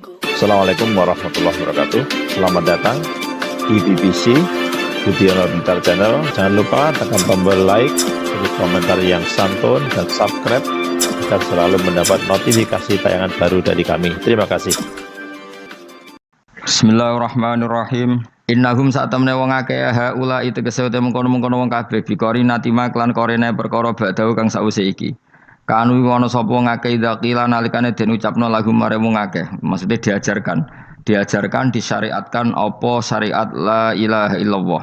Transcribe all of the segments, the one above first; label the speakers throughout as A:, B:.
A: Assalamualaikum warahmatullahi wabarakatuh. Selamat datang di BBC Budiono Pintar Channel. Jangan lupa tekan tombol like, beri komentar yang santun, dan subscribe agar selalu mendapat notifikasi tayangan baru dari kami. Terima kasih.
B: Bismillahirrahmanirrahim. Innahum sa'tamne wong akeh haula itu kesewte mengkono-mengkono wong kabeh bikori natima klan korene perkara badau kang sause iki. Kanu ana sapa ngakeh dzakila nalikane den ucapno lagu mare wong akeh. Maksudnya diajarkan disyariatkan apa syariat la ilaha illallah.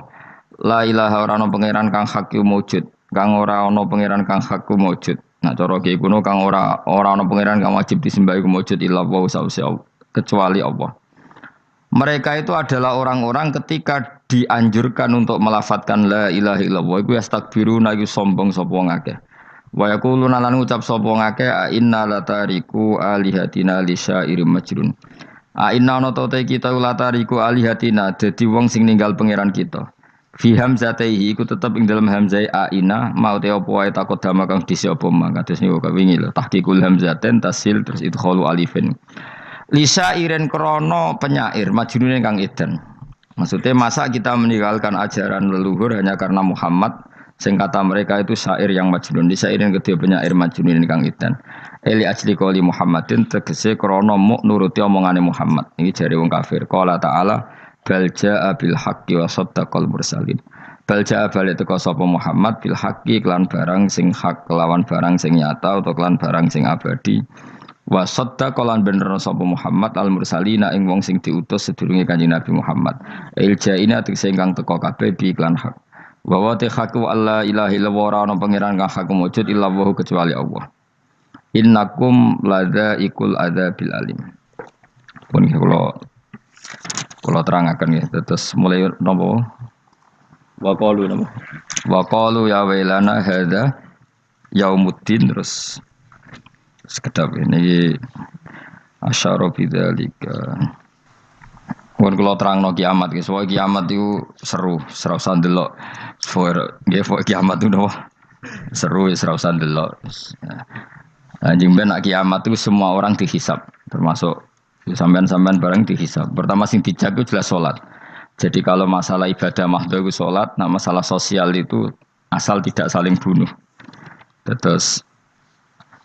B: La ilaha ora ana pangeran kang hak wujud, kang ora ana pangeran kang hak wujud. Nah cara ki kuno kang ora ana pangeran kang wajib disembah iku wujud illallah sause kecuali Allah. Mereka itu adalah orang-orang ketika dianjurkan untuk melafadzkan la ilaha illallah iku yastakbiruna iku sombong sapa wong akeh. Wa yaquluna lan ngucap sapa wong akeh inna latariku alihatina li syairim majrun. Inna ana ta kita latariku alihatina dadi wong sing ninggal pangeran kita. Fi hamzatihi iku tetep ing dalam hamzai aina mau te apa wae takut dama kang disi apa mang kados niku kawingi lho tahqiqul hamzaten tasil terus idkhalu alifin. Lisa iren krono penyair majnun kang edan. Maksudnya masa kita meninggalkan ajaran leluhur hanya karena Muhammad, sing kata mereka itu syair yang majnun. Lisa iren kedua penyair majnun kang edan. Eli ajli qoli Muhammadin tegese krono muk nuruti omongane Muhammad. Ini jare wong kafir. Qala ta'ala bal jaa bil haqqi wa saddaqal mursalin. Bal jaa balik teko sapa Muhammad bil haqqi kelan barang sing hak kelawan barang sing nyata utawa kelan barang sing abadi. Wa saddaqa lan bener sapa Muhammad al mursalina ing wong sing diutus sedurunge Kanjeng Nabi Muhammad. Iljaina tegese ingkang teka kabeh bi iklan hak. Wa wa haqqu alla ilaha illallah ora ana pangeran kang hak wujud illa wa kecuali Allah. Innakum ladzaikul adzabil alim. Pun kula terangaken ya terus mulai napa wa qalu napa wa qalu ya wailana hadza yaumuddin terus sekedap ini asyara bidzalika. Mun kula terangno kiamat iki, soal kiamat itu seru, ora usah ndelok. Kiamat itu seru, ora usah ndelok. Anjing ben kiamat itu semua orang dihisab, termasuk sampean-sampean bareng dihisab. Pertama sing dijak itu jelas salat. Jadi kalau masalah ibadah mahdhu itu salat, nah masalah sosial itu asal tidak saling bunuh. Terus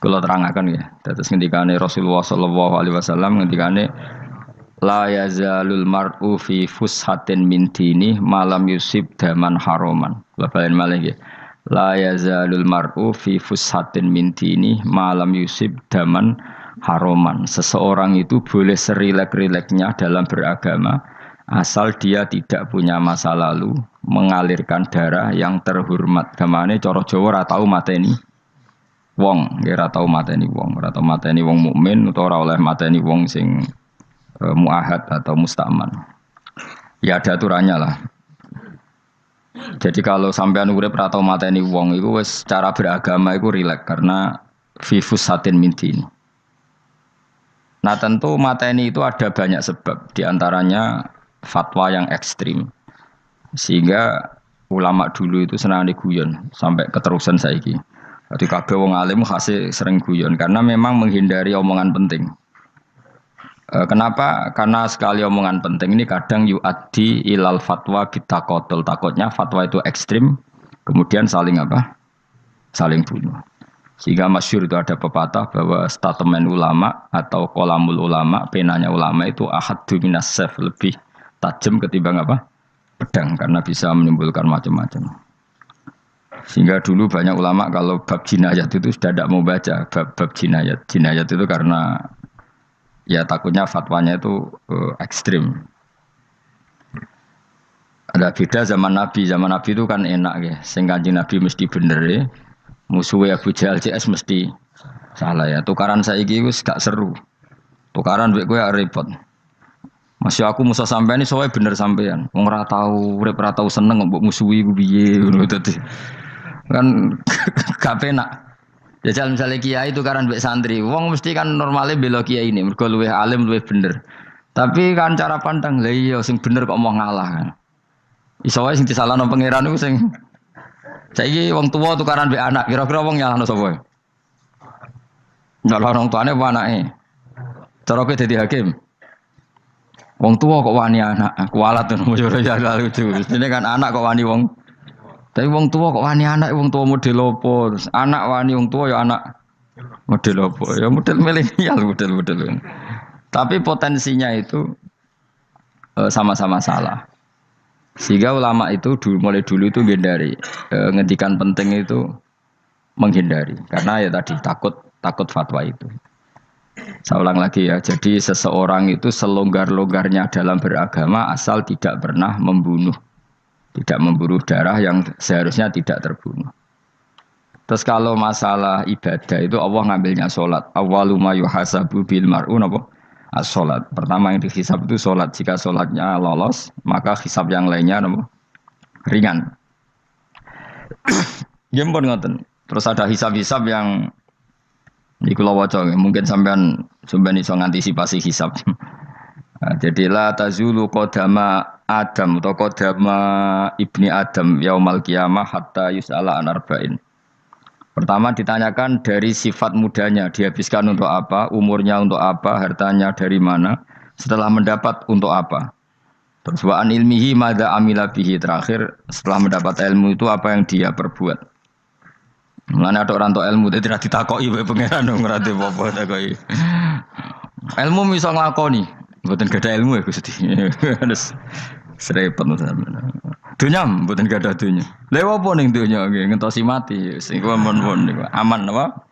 B: kalau terangkan ya, terus ngendikane Rasulullah sallallahu alaihi wasallam ngendikane la yazalul mar'u fi fushatin min dini malam yusib daman haroman. Labalan malih ya. La yazalul mar'u fi fushatin min dini malam yusib daman haroman. Seseorang itu boleh serilek-rileknya dalam beragama asal dia tidak punya masa lalu mengalirkan darah yang terhormat. Gamane cara Jawa ora tau mateni wong, ora tau mateni wong, ora tau mateni wong mukmin utawa ora oleh mateni wong sing muahad atau musta'man. Ya ada aturannya lah. Jadi kalau sampean urip ora tau mateni wong iku wis cara beragama iku rileks karena fifus satin mintin. Nah tentu mateni itu ada banyak sebab, di antaranya fatwa yang ekstrim. Sehingga ulama dulu itu senang diguyon sampai keterusan saiki. Jadi kabeh wong alim khase sering guyon karena memang menghindari omongan penting. Kenapa? Karena sekali omongan penting ini kadang yu'addi ilal fatwa bitaqatul. Takutnya fatwa itu ekstrim, kemudian saling apa? Saling bunuh. Sehingga masyhur itu ada pepatah bahwa statement ulama atau kolamul ulama, penanya ulama itu ahaddu minas sayf, lebih tajam ketimbang apa? Pedang, karena bisa menimbulkan macam-macam. Sehingga dulu banyak ulama kalau bab jinayat itu sudah tidak mau baca bab jinayat. Jinayat itu karena ya takutnya fatwanya itu ekstrim. Ada beda zaman Nabi. Zaman Nabi itu kan enak ya. Sing Kanjeng Nabi mesti bener ya. Musuhnya Abu Jahal CS mesti salah ya. Tukaran saiki wis gak seru. Tukaran mbek kowe repot. Masih aku musuh sampean ini soalnya bener sampean. Wong ora tau urip ora tau seneng mbok musuhi ku piye ngono dadi. Kan gak penak. Ya misalnya kiai itu kan mbek santri, wong mesti kan normalnya bela kiai ini, mergo luwih alim luwih bener. Tapi kan cara pandang, lah iya sing bener kok mau ngalah kan. Iso wae sing disalahno pangeran iku sing saiki wong tuwa tukaran mbek anak, kira-kira wong nyalahno sapa? Nyalahno wong tuane apa anake? Cara kowe dadi hakim. Wong tua kok wani anak, kualat tuh mujur ya lucu. Ini kan anak kok wani wong. Tapi wong tua kok wani anak, wong tua model opo. Terus anak wani wong tua ya anak model opo. Ya model milenial model. Tapi potensinya itu sama-sama salah. Sehingga ulama itu mulai dulu itu menghindari ngendikan penting itu menghindari karena ya tadi takut fatwa itu. Saya ulang lagi ya, jadi seseorang itu selonggar-longgarnya dalam beragama asal tidak pernah membunuh. Tidak membunuh darah yang seharusnya tidak terbunuh. Terus kalau masalah ibadah itu Allah ngambilnya sholat. Awwalu ma yuhasabu bil mar'u napa? As-sholat. Pertama yang dihisab itu sholat. Jika sholatnya lolos, maka hisab yang lainnya napa? Ringan. Ya pun ngoten. Terus ada hisab-hisab yang di kula waca mungkin sampean iso ngantisipasi hisab. Nah, jadilah tazulu qadama Adam atau qadama ibni Adam yaumal qiyamah hatta yus'ala an arba'in. Pertama ditanyakan dari sifat mudanya, dihabiskan untuk apa, umurnya untuk apa, hartanya dari mana, setelah mendapat untuk apa. Terus wa an ilmihi madza amila bihi, terakhir setelah mendapat ilmu itu apa yang dia perbuat. Mulane ada orang tok ilmu tidak ditakoki wae pangeran ora ate apa takoki. Ilmu iso nglakoni, mboten gadah ilmu ya Gusti. Terus serepet sampeyan. Dunya mboten gadah dunya. Lha opo ning dunya nggih ngentosi mati sing mon-mon niku aman apa?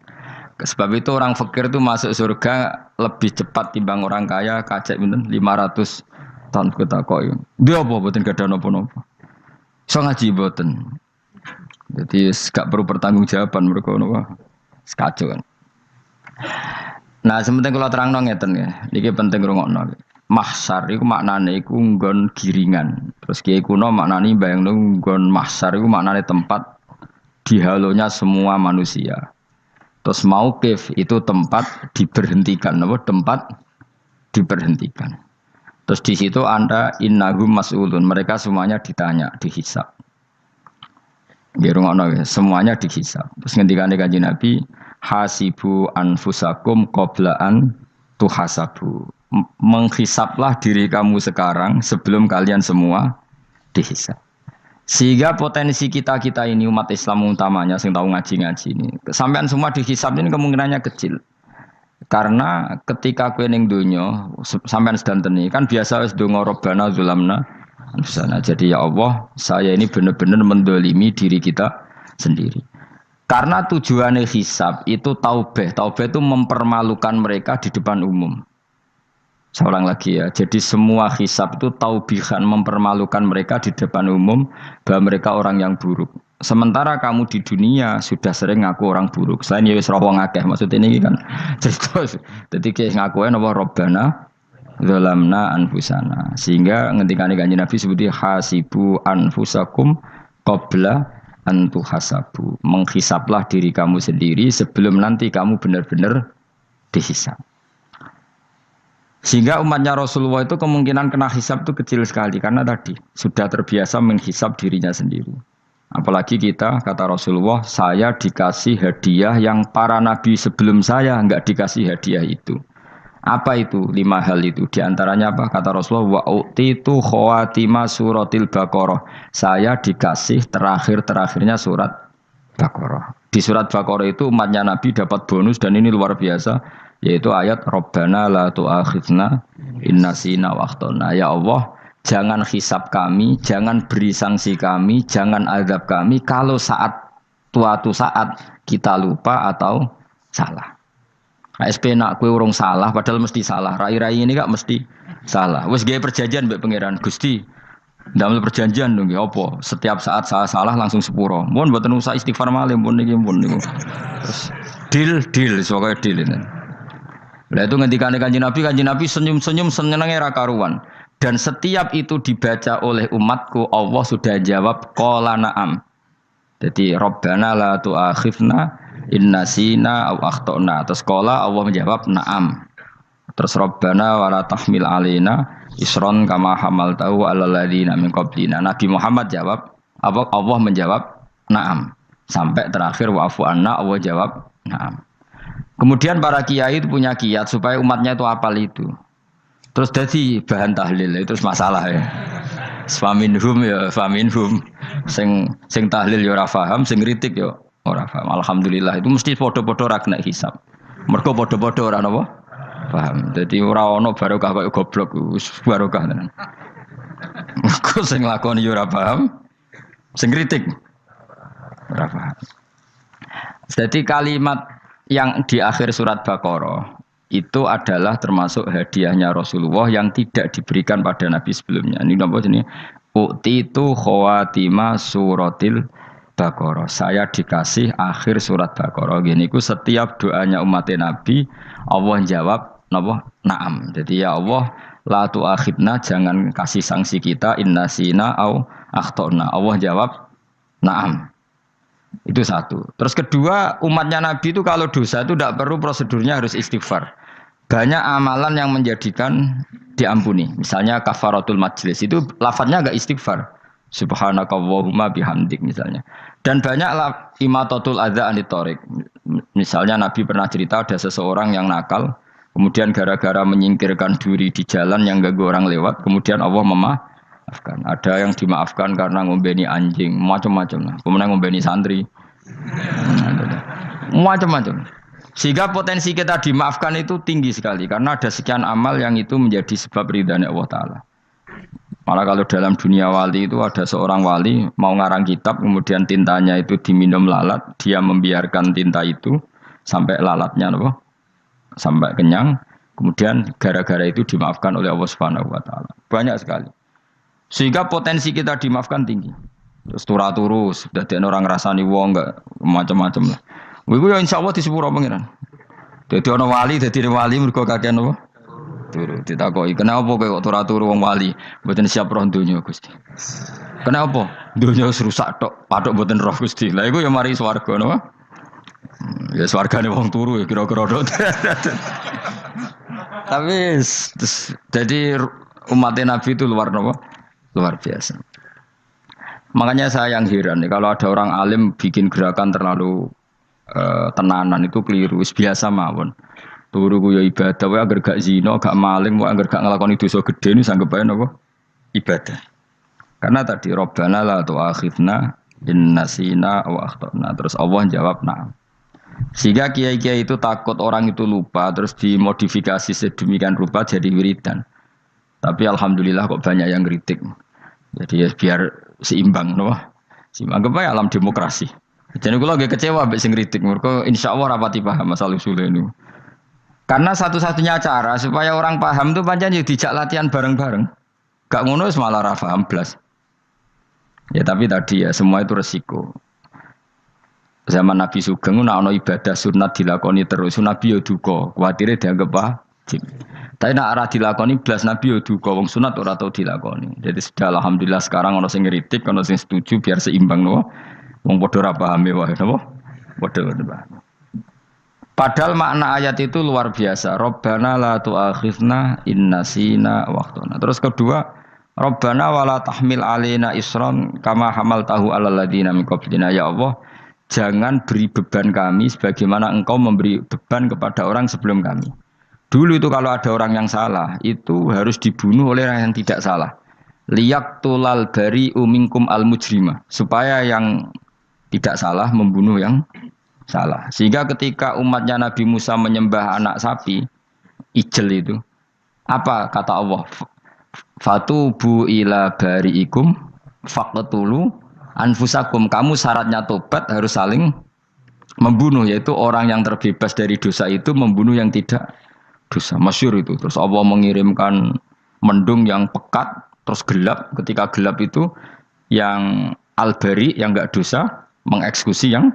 B: Sebab itu orang fakir itu masuk surga lebih cepat timbang orang kaya kacek pinten 500 tahun ketakoki. Dia apa mboten gadah napa-napa. Iso ngaji mboten. Jadi gak perlu pertanggungjawaban mereka napa sekacau kan. Nah, sementing kalau terangno ngeten ya. Niki penting rungokno. Mahsyar iku maknane iku nggon giringan. Terus kiai kuno maknane bayangno nggon mahsyar iku maknane tempat dihalonya semua manusia. Terus mauqif itu tempat diberhentikan, napa? Tempat diberhentikan. Terus di situ Anda innahum mas'ulun, mereka semuanya ditanya, dihisab. Semuanya dihisab. Terus ngendikane Kanjeng Nabi, hasibu anfusakum qabla an tuhasabu. Menghisablah diri kamu sekarang sebelum kalian semua dihisab. Sehingga potensi kita ini umat Islam utamanya sing tahu ngaji-ngaji ini, sampean semua dihisab ini kemungkinannya kecil. Karena ketika kowe ning donya sampean sedanteni kan biasa wis donga Rabbana zulamna anfusana. Jadi ya Allah, saya ini benar-benar mendolimi diri kita sendiri. Karena tujuannya hisab itu taubah. Taubah itu mempermalukan mereka di depan umum. Saya ulang lagi ya. Jadi semua hisab itu taubihan, mempermalukan mereka di depan umum bahwa mereka orang yang buruk. Sementara kamu di dunia sudah sering ngaku orang buruk. Selain ya wis rawong akeh maksud ini kan. Jadi kayak ngakuin apa Rabbana zalamna anfusana. Sehingga ngendikane Kanjeng Nabi sebuti hasibu anfusakum qabla an tuhasabu. Menghisablah diri kamu sendiri sebelum nanti kamu benar-benar dihisab. Sehingga umatnya Rasulullah itu kemungkinan kena hisab itu kecil sekali karena tadi sudah terbiasa menghisab dirinya sendiri. Apalagi kita, kata Rasulullah, saya dikasih hadiah yang para nabi sebelum saya enggak dikasih hadiah itu. Apa itu? 5 hal itu. Di antaranya apa? Kata Rasulullah, wa utitu khawatima suratil Baqarah. Saya dikasih terakhir-terakhirnya surat Baqarah. Di surat Baqarah itu umatnya Nabi dapat bonus dan ini luar biasa, yaitu ayat Rabbana la tu'akhidna in nasina wa akhtana. Ya Allah, jangan hisab kami, jangan beri sanksi kami, jangan azab kami kalau suatu saat kita lupa atau salah. SP nak kue urung salah, padahal mesti salah. Rai-rai ini gak mesti salah. Wes gaya perjanjian mbek pangeran Gusti. Ndamel perjanjian dong, apa? Setiap saat saya salah langsung sepuro. Mohon mboten usah istighfar malih, mohon niki mohon niku. Terus deal, soalnya deal ini. Lah itu ngendikane Kanjeng Nabi senyum-senyum senenge ra karuan. Dan setiap itu dibaca oleh umatku, Allah sudah jawab qala na'am. Jadi Rabbana la tu'akhifna in nasina aw akhtana. Terus qala Allah menjawab na'am. Terus Rabbana wa la tahmil alaina isron kama hamaltahu 'alal ladzina min qablina. Nabi Muhammad jawab, Allah menjawab na'am. Sampai terakhir wa'fu anna, Allah jawab na'am. Kemudian para kiai itu punya kiat supaya umatnya itu hafal itu. Terus jadi bahan tahlil itu masalah ya. Faminhum ya faminhum sing tahlil ya ora paham, sing kritik ya ora paham. Alhamdulillah itu mesti padha-padha ra kena hisab. Mergo padha-padha ora napa paham. Dadi ora ana barokah kaya goblok wis barokah tenan. Mergo sing lakoni ya ora paham, sing kritik ora paham. Jadi kalimat yang di akhir surat Baqarah itu adalah termasuk hadiahnya Rasulullah yang tidak diberikan pada Nabi sebelumnya. Ini apa ini? Ukti itu khawatima suratil Baqarah. Saya dikasih akhir surat Baqarah. Gini ku setiap doanya umat Nabi Allah jawab napa? Naam. Jadi ya Allah la tu'akhidna, jangan kasih sanksi kita innasina au akhtona. Allah jawab naam. Itu satu. Terus kedua, umatnya Nabi itu kalau dosa itu tidak perlu prosedurnya harus istighfar. Banyak amalan yang menjadikan diampuni. Misalnya kafaratul majlis itu lafadznya agak istighfar. Subhanakallahumma bihamdik misalnya. Dan banyak imatatul adza anit thoriq. Misalnya Nabi pernah cerita ada seseorang yang nakal, kemudian gara-gara menyingkirkan duri di jalan yang ganggu orang lewat, kemudian Allah memaafkan. Ada yang dimaafkan karena ngombeni anjing, macam-macam lah. Kemudian ngombeni santri, macam-macam. Sehingga potensi kita dimaafkan itu tinggi sekali karena ada sekian amal yang itu menjadi sebab ridhanya Allah Ta'ala. Malah kalau dalam dunia wali itu ada seorang wali mau ngarang kitab, kemudian tintanya itu diminum lalat, dia membiarkan tinta itu sampai lalatnya sampai kenyang, kemudian gara-gara itu dimaafkan oleh Allah Subhanahu Wa Ta'ala. Banyak sekali. Sehingga potensi kita dimaafkan tinggi. Terus turus, jadi orang rasani wong enggak macam-macam lah. Wiku ya insya Allah di sepuro pengiran. Jadi orang wali, jadi wali mereka kakean apa? Turu, ditakoki. Kenapa kok turu wong wali? Mboten siap roh donya Gusti. Kenapa? Donya wis rusak tok, patok mboten roh Gusti. Lah iku ya mari swarga napa? Ya swargane wong turu ya kira-kira tok. Tapi jadi umat Nabi itu luar biasa. Makanya saya yang heran nih, kalau ada orang alim bikin gerakan terlalu tenanan itu keliru, biasa mawon. Turu ku ya ibadah, wae agar gak zina, gak maling, wae agar gak nglakoni dosa gedhe ini sanggep ae napa? Ibadah. Karena tadi Rabbana la tu'akhidna in nasina wa akhtana. Terus Allah jawab na'am. Sehingga kiai-kiai itu takut orang itu lupa, terus dimodifikasi sedemikian rupa jadi wiridan. Tapi alhamdulillah kok banyak yang kritik. Jadi ya biar seimbang, no? Seimbang apa alam demokrasi. Jadi kalau agak kecewa mbek sing kritik, mergo insyaallah rapati paham masalah usul ini. Karena satu-satunya cara supaya orang paham itu pancen yo dijak latihan bareng-bareng. Gak ngono wis malah ra paham blas. Ya tapi tadi ya semua itu resiko. Zaman Nabi Sugeng ana ibadah sunat dilakoni terus, Nabi yo duka, kuwatire dianggap wajib. Tapi nek ora dilakoni blas Nabi yo duka, wong sunat ora tau dilakoni. Jadi sudah alhamdulillah sekarang ana sing ngritik, ana sing setuju biar seimbang no. Wong padha ora pahame wae napa? Padha paham. Padahal makna ayat itu luar biasa. Rabbana la tu'akhidna in nasina wa akhtana. Terus kedua, Rabbana wala tahmil alaina isran kama hamaltahu alal ladzina min qablina. Ya Allah, jangan beri beban kami sebagaimana Engkau memberi beban kepada orang sebelum kami. Dulu itu kalau ada orang yang salah, itu harus dibunuh oleh orang yang tidak salah. Liyaqtulal bari'u minkum al mujrima. Supaya yang tidak salah membunuh yang salah. Sehingga ketika umatnya Nabi Musa menyembah anak sapi, ijel itu, apa kata Allah? Fatubu ila bari'ikum faqtulu anfusakum. Kamu syaratnya tobat harus saling membunuh, yaitu orang yang terbebas dari dosa itu membunuh yang tidak dosa. Masyhur itu. Terus Allah mengirimkan mendung yang pekat, terus gelap. Ketika gelap itu yang al-bari yang enggak dosa mengeksekusi yang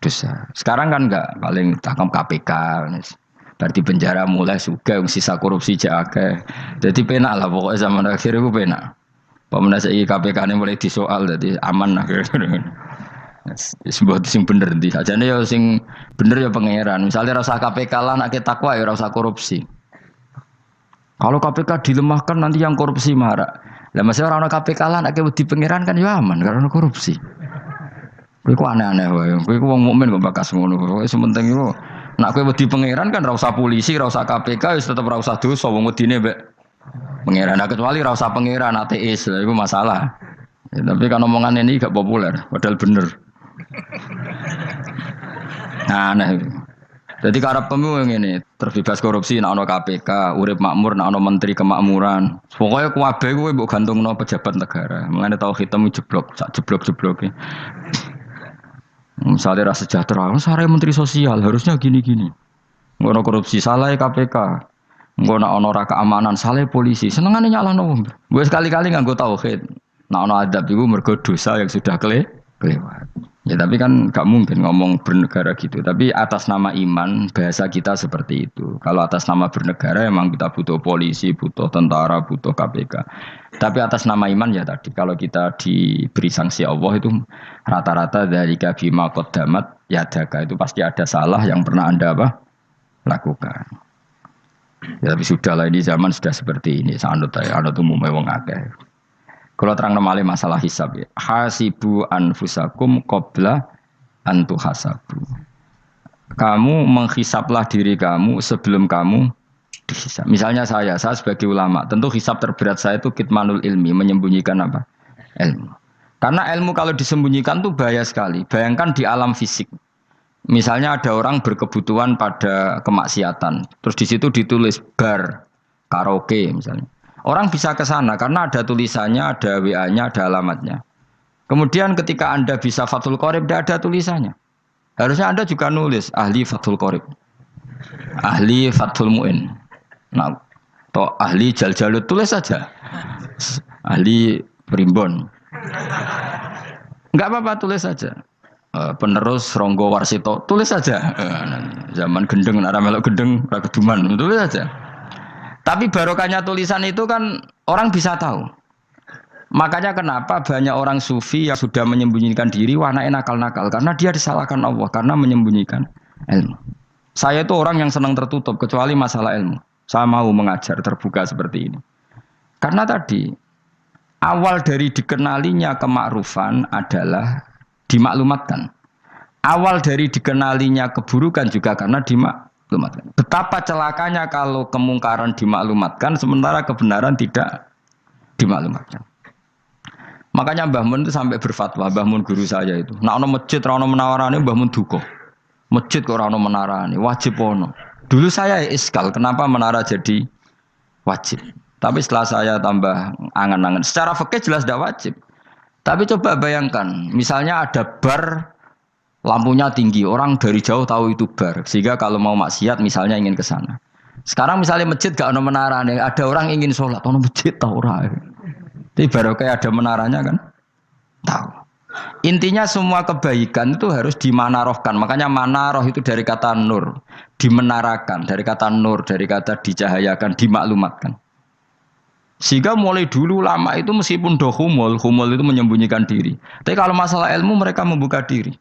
B: dosa. Sekarang kan enggak, paling tangkap KPK. Berarti penjara mulai juga sisa korupsi jake. Jadi penak lah pokoknya zaman akhir itu penak. Pemenang saya KPK ini mulai disoal, jadi aman lah. Sebuah sing bener di saja nih ya sing bener ya pangeran. Misalnya rasa KPK lah nak takwa ya rasa korupsi. Kalau KPK dilemahkan nanti yang korupsi marah. Lah masih orang KPK lah nak di pangeran kan ya aman karena korupsi. Kowe aneh-aneh wae. Kowe wong mukmin kok bakas ngono. Kowe sementing iku nak kowe wedi pangeran kan ora usah polisi, ora usah KPK wis tetep ora usah dosa wong wedine mbek Pangeran, nah, kecuali rasa pangeran ateis, itu masalah. Ya, tapi kan omongan ini gak populer, padahal bener. Nah, jadi karepmu yang ini terbebas korupsi, nak ono KPK, urip makmur, nak ono menteri kemakmuran. Pokoknya kuabe gue mbok gantungno pejabat negara. Mengenai tahu hitam jeblok, sak jeblok-jebloke. Misalnya rasa sejahtera, saya menteri sosial harusnya gini-gini. Ngono korupsi salah KPK. Ngono ono ra keamanan salah polisi. Senengane nyalahno wong. Gue sekali-kali nganggo tauhid. Nak ono adab iku mergo dosa yang sudah kelewat. Ya tapi kan gak mungkin ngomong bernegara gitu. Tapi atas nama iman bahasa kita seperti itu. Kalau atas nama bernegara emang kita butuh polisi, butuh tentara, butuh KPK. Tapi atas nama iman ya tadi kalau kita diberi sanksi Allah itu rata-rata dari bima qaddamat yadaka itu pasti ada salah yang pernah Anda lakukan. Ya tapi sudahlah ini zaman sudah seperti ini. Sanut umumnya wong akeh. Kalau terang namanya masalah hisab ya. Hasibu anfusakum qabla antu hasabu. Kamu menghisaplah diri kamu sebelum kamu dihisab. Misalnya saya sebagai ulama, tentu hisab terberat saya itu kitmanul ilmi, menyembunyikan apa? Ilmu. Karena ilmu kalau disembunyikan tuh bahaya sekali. Bayangkan di alam fisik. Misalnya ada orang berkebutuhan pada kemaksiatan, terus di situ ditulis bar, karaoke misalnya. Orang bisa ke sana karena ada tulisannya, ada WA-nya, ada alamatnya. Kemudian ketika Anda bisa Fathul Qorib, tidak ada tulisannya. Harusnya Anda juga nulis ahli Fathul Qorib, ahli Fathul Mu'in, nah, atau ahli Jaljalut, tulis saja. Ahli Primbon. Enggak apa-apa, tulis saja. Penerus Ronggo Warsito, tulis saja. Zaman gendeng, nara melok gendeng, rakeduman, tulis saja. Tapi barokahnya tulisan itu kan orang bisa tahu. Makanya kenapa banyak orang sufi yang sudah menyembunyikan diri, wanaknya nakal-nakal. Karena dia disalahkan Allah, karena menyembunyikan ilmu. Saya itu orang yang senang tertutup, kecuali masalah ilmu. Saya mau mengajar terbuka seperti ini. Karena tadi, awal dari dikenalinya kemakrufan adalah dimaklumatkan. Awal dari dikenalinya keburukan juga karena dimaklumatkan. Betapa celakanya kalau kemungkaran dimaklumatkan sementara kebenaran tidak dimaklumatkan. Makanya Mbah Mun itu sampai berfatwa, Mbah Mun guru saya itu. Nah ono masjid ra ono menarane Mbah Mun duka. Masjid kok ora ono menarane, wajib ono. Dulu saya iskal kenapa menara jadi wajib. Tapi setelah saya tambah angan-angan, secara fikih jelas tidak wajib. Tapi coba bayangkan, misalnya ada bar lampunya tinggi, orang dari jauh tahu itu bar. Sehingga kalau mau maksiat misalnya ingin ke sana. Sekarang misalnya masjid gak ada menara nih, ada orang ingin sholat, ada masjid tahu orang. Tapi baru kayak ada menaranya kan? Tahu. Intinya semua kebaikan itu harus dimanarahkan. Makanya manaroh itu dari kata nur, dimenarakan, dari kata nur, dari kata dicahayakan, dimaklumatkan. Sehingga mulai dulu lama itu meskipun humul itu menyembunyikan diri. Tapi kalau masalah ilmu mereka membuka diri.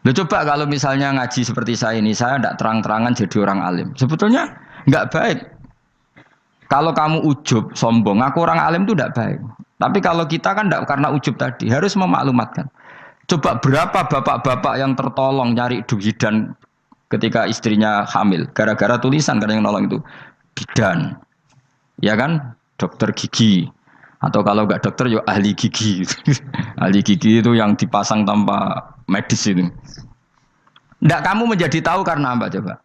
B: Loh, coba kalau misalnya ngaji seperti saya ini, saya tidak terang-terangan jadi orang alim. Sebetulnya nggak baik. Kalau kamu ujub, sombong, aku orang alim itu tidak baik. Tapi kalau kita kan tidak karena ujub tadi, harus memaklumatkan. Coba berapa bapak-bapak yang tertolong nyari bidan ketika istrinya hamil. Gara-gara tulisan karena yang nolong itu. Bidan. Ya kan? Dokter gigi. Atau kalau nggak dokter, ya ahli gigi. Ahli gigi itu yang dipasang tanpa medis itu. Nggak kamu menjadi tahu karena apa coba?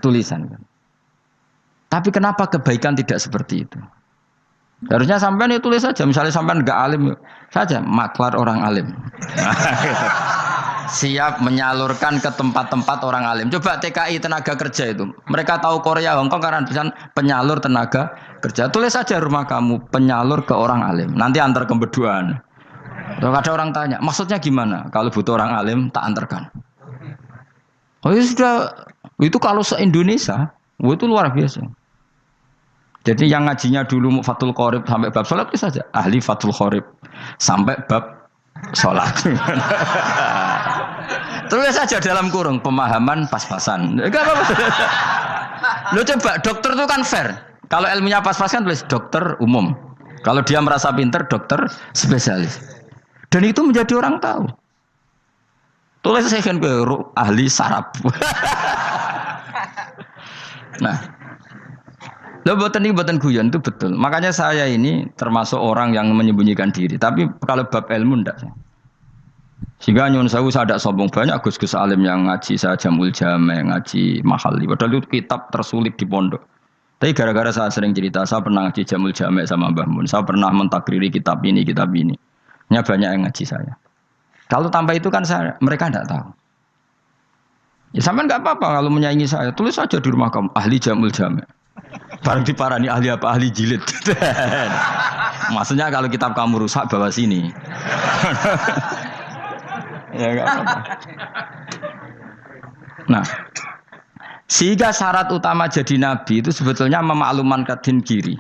B: Tulisan kan. Tapi kenapa kebaikan tidak seperti itu? Harusnya sampean itu tulis saja. Misalnya sampean nggak alim saja, maklar orang alim. Siap menyalurkan ke tempat-tempat orang alim. Coba TKI tenaga kerja itu. Mereka tahu Korea, Hongkong karena tulisan penyalur tenaga kerja. Tulis saja rumah kamu penyalur ke orang alim. Nanti antar ke berduaan. Kalau ada orang tanya, maksudnya gimana? Kalau butuh orang alim, tak antarkan. Oh ya sudah, itu kalau se-Indonesia, itu luar biasa. Jadi yang ngajinya dulu Fathul Qorib sampai bab sholat itu saja. Ahli Fathul Qorib sampai bab sholat. Tulis saja dalam kurung, pemahaman pas-pasan. Enggak apa-apa. Lo coba, dokter itu kan fair. Kalau ilmunya pas-pasan tulis dokter umum. Kalau dia merasa pinter, dokter spesialis. Dan itu menjadi orang tahu. Tulis saya kan ahli saraf. Nah, Loh boten guyon itu betul. Makanya saya ini termasuk orang yang menyembunyikan diri. Tapi kalau bab ilmu ndak. Sehingga nyun sewu saya ada sombong banyak gus-gus alim yang ngaji saya jamul jame, ngaji mahali. Padahal itu kitab tersulit di pondok. Tapi gara-gara saya sering cerita, saya pernah ngaji jamul jame sama Mbah Mun. Saya pernah mentakriri kitab ini, kitab ini. Hanya banyak yang ngaji saya. Kalau tanpa itu kan mereka tidak tahu. Ya sama nggak apa-apa kalau menyaingi saya. Tulis saja di rumah kamu ahli jamul jame. Barang diparani ahli apa? Ahli jilid. Maksudnya kalau kitab kamu rusak bawa sini. Ya enggak apa-apa. Nah, sehingga syarat utama jadi nabi itu sebetulnya memaklumatkan diri.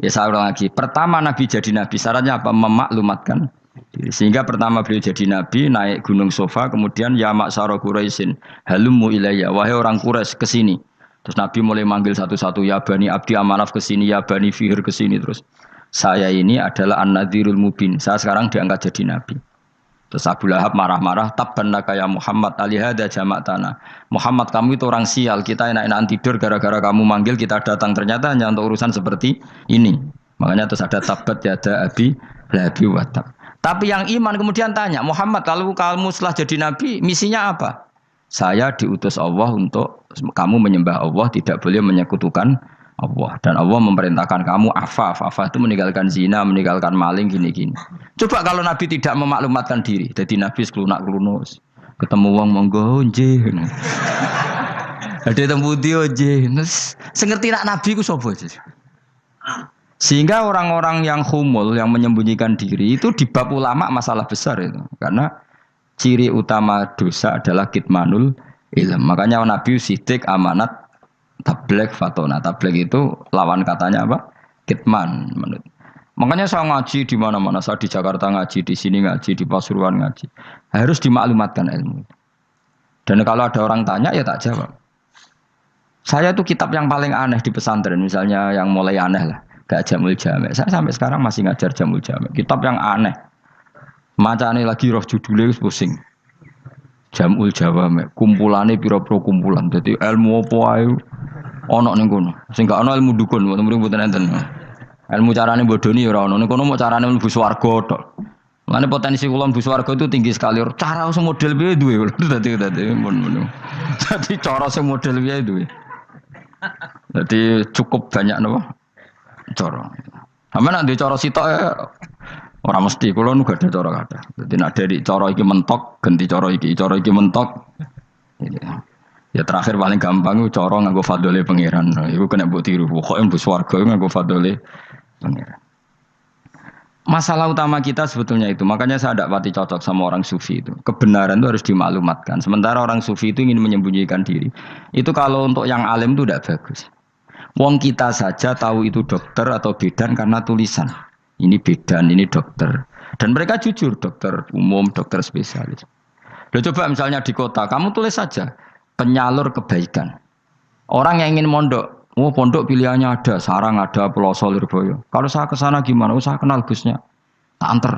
B: Ya saya ulang lagi. Pertama nabi jadi nabi syaratnya apa? Memaklumatkan diri. Sehingga pertama beliau jadi nabi naik gunung Sofa, kemudian ya maksara Quraisyin halummu ilayya, wahai orang Quraisy ke sini. Terus nabi mulai manggil satu-satu, ya bani Abdi Amanaf ke sini, ya bani Fihr ke sini terus. Saya ini adalah an-nadhirul mubin. Saya sekarang diangkat jadi nabi. Terus Abu Lahab marah-marah, tabbannaka ya Muhammad alihada jama'tana. Muhammad kamu itu orang sial, kita enak-enakan tidur gara-gara kamu manggil kita datang, ternyata hanya untuk urusan seperti ini. Makanya terus ada tabbat yada abi lahabi watab. Tapi yang iman kemudian tanya, Muhammad kalau kamu setelah jadi nabi, misinya apa? Saya diutus Allah untuk kamu menyembah Allah, tidak boleh menyekutukan Allah. Dan Allah memerintahkan kamu afaf. Afaf itu meninggalkan zina, meninggalkan maling, gini-gini. Coba kalau Nabi tidak memaklumatkan diri. Jadi Nabi sekelunak-kelunus. Ketemu wong monggo nggih. Ada temu dia nggih. Sengerti nak Nabi ku sapa aja. Sehingga orang-orang yang humul, yang menyembunyikan diri itu di bab ulama masalah besar itu. Karena ciri utama dosa adalah kitmanul ilm. Makanya Nabi sidik amanat tabligh fatona. Tabligh itu lawan katanya apa? Kitman. Makanya saya ngaji di mana-mana. Saya di Jakarta ngaji, di sini ngaji, di Pasuruan ngaji. Harus dimaklumatkan ilmu. Dan kalau ada orang tanya ya tak jawab. Saya itu kitab yang paling aneh di pesantren, misalnya yang mulai aneh lah, gak Jamul Jame. Saya sampai sekarang masih ngajar Jamul Jame. Kitab yang aneh. Macane lagi roh judulnya pusing. Jamul Jawame, kumpulane pira-pira kumpulan. Jadi ilmu apa ae ana ning kono. Sing gak ana ilmu dukun, mboten enten. Ilmu carane bodoni ya ora ana. Ning kono mau carane mlebu swarga tok. Mane potensi kula mlebu swarga itu tinggi sekali. Cara sing model piye duwe. Dadi mun. Dadi cara sing model piye duwe. Dadi cukup banyak napa? Cara. Sampe nek ndek cara sitok ora mesti, kula nu gak ada cara kathah. Dadi nek dari cara iki mentok, ganti cara iki mentok. Ya terakhir paling gampang itu cara nganggo fadhole pangeran. Iku kena mbok tiru. Pokoke mbok swarga nganggo fadhole pangeran. Masalah utama kita sebetulnya itu. Makanya saya tidak pati cocok sama orang sufi itu. Kebenaran itu harus dimaklumatkan. Sementara orang sufi itu ingin menyembunyikan diri. Itu kalau untuk yang alim itu tidak bagus. Wong kita saja tahu itu dokter atau bidan karena tulisan. Ini bidan, ini dokter. Dan mereka jujur, dokter umum, dokter spesialis. Loh, coba misalnya di kota, kamu tulis saja penyalur kebaikan. Orang yang ingin mondok, pondok pilihannya ada, Sarang ada, Peloso, Lirboyo. Kalau saya ke sana gimana? Saya kenal busnya, tak anter.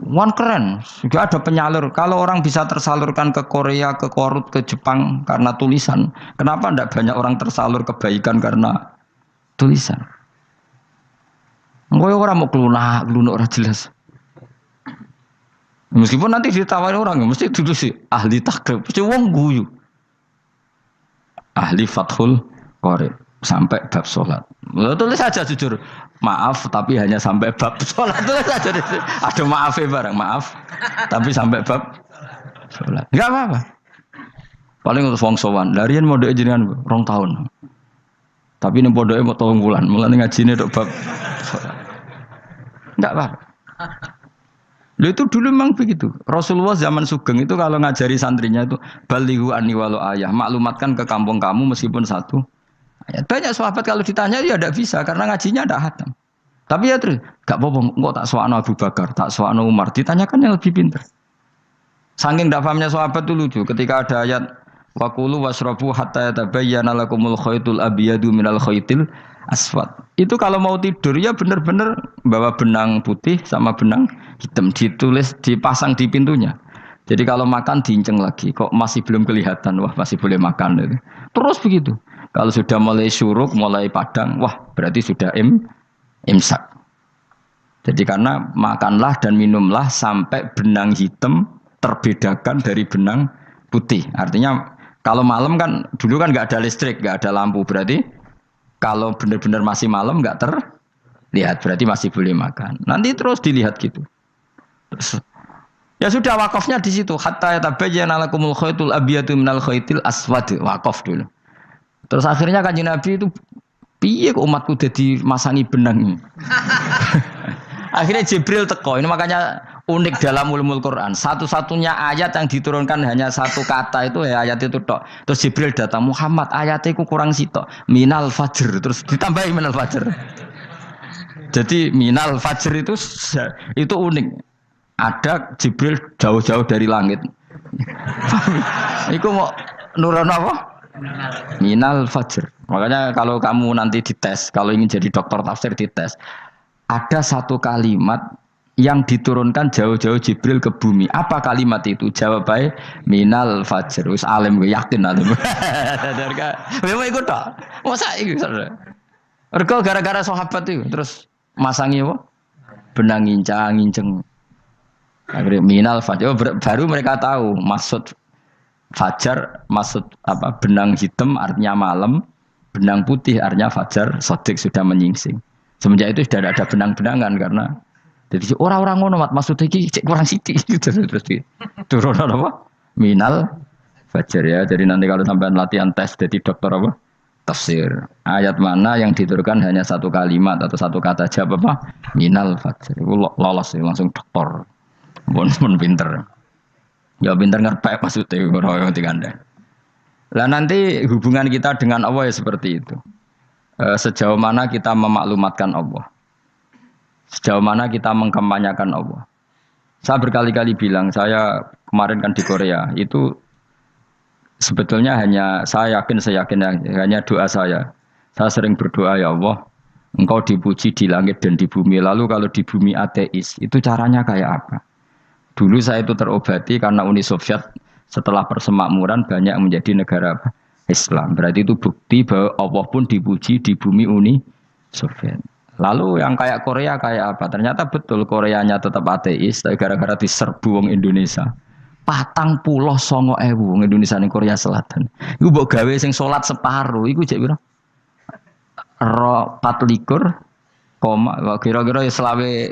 B: Wan keren, juga ada penyalur. Kalau orang bisa tersalurkan ke Korea, ke Korut, ke Jepang karena tulisan, kenapa tidak banyak orang tersalur kebaikan karena tulisan? Enggak orang mau kelunak orang jelas. Meskipun nanti ditawari orang, mesti dulu sih ahli takrib, mesti wong guyu. Ahli Fathul Qorib sampai bab sholat. Tulis saja jujur, maaf tapi hanya sampai bab sholat. Tulis saja, ada maafnya barang, maaf. Tapi sampai bab sholat. Enggak apa-apa. Paling untuk wong sowan. Larian mau doa jenengan 2 tahun. Tapi ini bodohnya mau 3 bulan. Mulai ngaji ini dok bab. Enggak apa-apa. Loh itu dulu memang begitu. Rasulullah zaman Sugeng itu kalau ngajari santrinya itu balighu anni walau ayah, maklumatkan ke kampung kamu meskipun 1 ayat. Banyak sahabat kalau ditanya ya tidak bisa karena ngajinya tidak hatam. Tapi ya terus, enggak apa-apa, kok tak soano Abu Bakar, tak soano Umar, ditanyakan yang lebih pintar. Saking tidak pahamnya sahabat itu lucu ketika ada ayat waqulu wasrabu hatta yatabayyana lakumul khaytul abyadu minal khaytil aswad. Itu kalau mau tidur ya benar-benar bawa benang putih sama benang hitam, ditulis dipasang di pintunya. Jadi kalau makan diinceng lagi, kok masih belum kelihatan, wah masih boleh makan. Terus begitu. Kalau sudah mulai syuruk, mulai padang, wah berarti sudah imsak. Jadi karena makanlah dan minumlah sampai benang hitam terbedakan dari benang putih. Artinya kalau malam kan dulu kan nggak ada listrik, nggak ada lampu, berarti kalau benar-benar masih malam nggak terlihat, berarti masih boleh makan. Nanti terus dilihat gitu. Terus, ya sudah wakafnya di situ. Hatta yatabayyana lakumul khaytul abyadu minal khaytil aswad, wakaf dulu. Terus akhirnya Kanjeng Nabi itu piye kok umatku jadi masangi benang ini. Akhirnya Jibril teko. Ini makanya unik dalam ulumul Quran. Satu-satunya ayat yang diturunkan hanya satu kata itu ya ayat itu tok. Terus Jibril datang, Muhammad ayatnya itu kurang sitok. Minal fajr. Terus ditambahi minal fajr. Jadi minal fajr itu unik. Ada Jibril jauh-jauh dari langit. Iku mau nurun apa? Minal fajr. Makanya kalau kamu nanti dites, kalau ingin jadi dokter tafsir dites, ada satu kalimat yang diturunkan jauh-jauh Jibril ke bumi. Apa kalimat itu? Jawab baik, minal fajr. Wis alim gue yakin alim. Memang ikut tak? Masa ikut? Ergo gara-gara sahabat itu terus masangi apa? Benang ngincang. Akhirnya minal fajr. Baru mereka tahu maksud fajar, maksud apa? Benang hitam artinya malam, benang putih artinya fajar. Sodik sudah menyingsing. Semenjak itu sudah ada benang-benangan karena jadi orang-orang ngono maksudnya cek kurang sithik terus turun apa? Minal fajar ya. Jadi nanti kalau sampai latihan tes jadi dokter apa? Tafsir. Ayat mana yang diturunkan hanya satu kalimat atau satu kata jawab apa? Minal fajar. Itu lolos langsung dokter. Pun pinter. Ya pinter ngerti maksudnya orang yang lah nanti hubungan kita dengan Allah ya seperti itu. Sejauh mana kita memaklumatkan Allah, sejauh mana kita mengkampanyakan Allah. Saya berkali-kali bilang, saya kemarin kan di Korea itu sebetulnya saya yakin hanya doa saya. Saya sering berdoa, ya Allah, Engkau dipuji di langit dan di bumi. Lalu kalau di bumi ateis, itu caranya kayak apa? Dulu saya itu terobati karena Uni Soviet setelah persemakmuran banyak menjadi negara apa? Islam. Berarti itu bukti bahwa Allah pun dipuji di bumi Uni Soviet. Lalu yang kayak Korea kayak apa? Ternyata betul Koreanya tetap ateis, tapi gara-gara diserbu wong Indonesia. 49.000 wong Indonesia ning Korea Selatan. Iku mbok gawe sing salat separuh, iku jek piro? 24, kira-kira ya selawe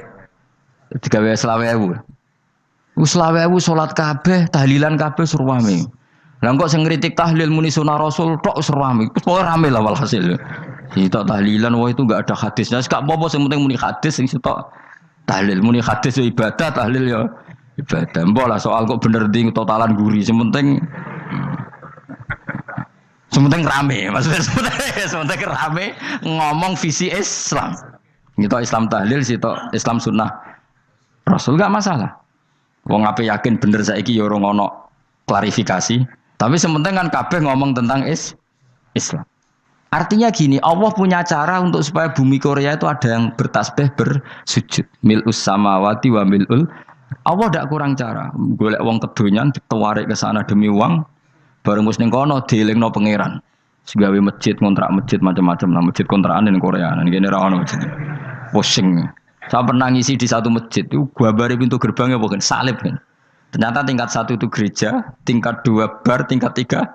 B: digawe 20.000. Wis 20.000 salat kabeh, tahlilan kabeh surwame. Lah kok sing ngritik tahlil muni sunah Rasul tok serami. Pokoke rame lah walhasil. Kita tahlilan wah itu enggak ada hadisnya. Enggak apa-apa sing penting muni hadis sing sitok tahlil muni hadis ya ibadah, tahlil ya ibadah. Mbok lah soal kok bener ding totalan guri sing penting rame. Maksudnya sementing rame ngomong visi Islam. Kita Islam tahlil sitok Islam sunnah Rasul enggak masalah. Wong ape yakin bener saiki ya ora ono klarifikasi. Tapi sementing kan kabeh ngomong tentang Islam. Artinya gini, Allah punya cara untuk supaya bumi Korea itu ada yang bertasbih bersujud. Mil'us samawati wa mil'ul. Allah tidak kurang cara. Golek wong kedonyan ditawarik ke sana demi uang. Bareng wis ning kono dielingno pangeran. Segawe masjid, kontrak masjid macam-macam lah masjid kontrakan ning Korea. Nang kene ra ono masjid. Pusing. Saya pernah ngisi di satu masjid itu gambare pintu gerbangnya bukan salib kan. Ternyata tingkat 1 itu gereja, tingkat 2 bar, tingkat 3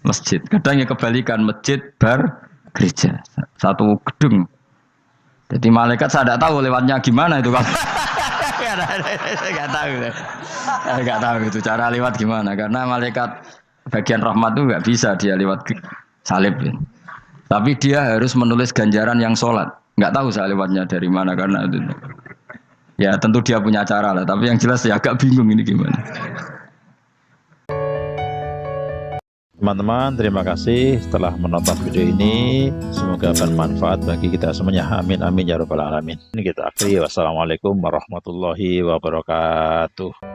B: masjid. Kadang ya kebalikan masjid, bar, gereja. Satu gedung. Jadi malaikat saya tidak tahu lewatnya gimana itu kan. Enggak tahu itu cara lewat gimana. Karena malaikat bagian rahmat itu enggak bisa dia lewat salib. Tapi dia harus menulis ganjaran yang sholat. Enggak tahu saya lewatnya dari mana karena itu. Ya tentu dia punya cara lah, tapi yang jelas ya agak bingung ini gimana.
A: Teman-teman, terima kasih telah menonton video ini. Semoga bermanfaat bagi kita semuanya. Amin, amin, ya rabbal alamin. Ini kita akhiri. Wassalamualaikum warahmatullahi wabarakatuh.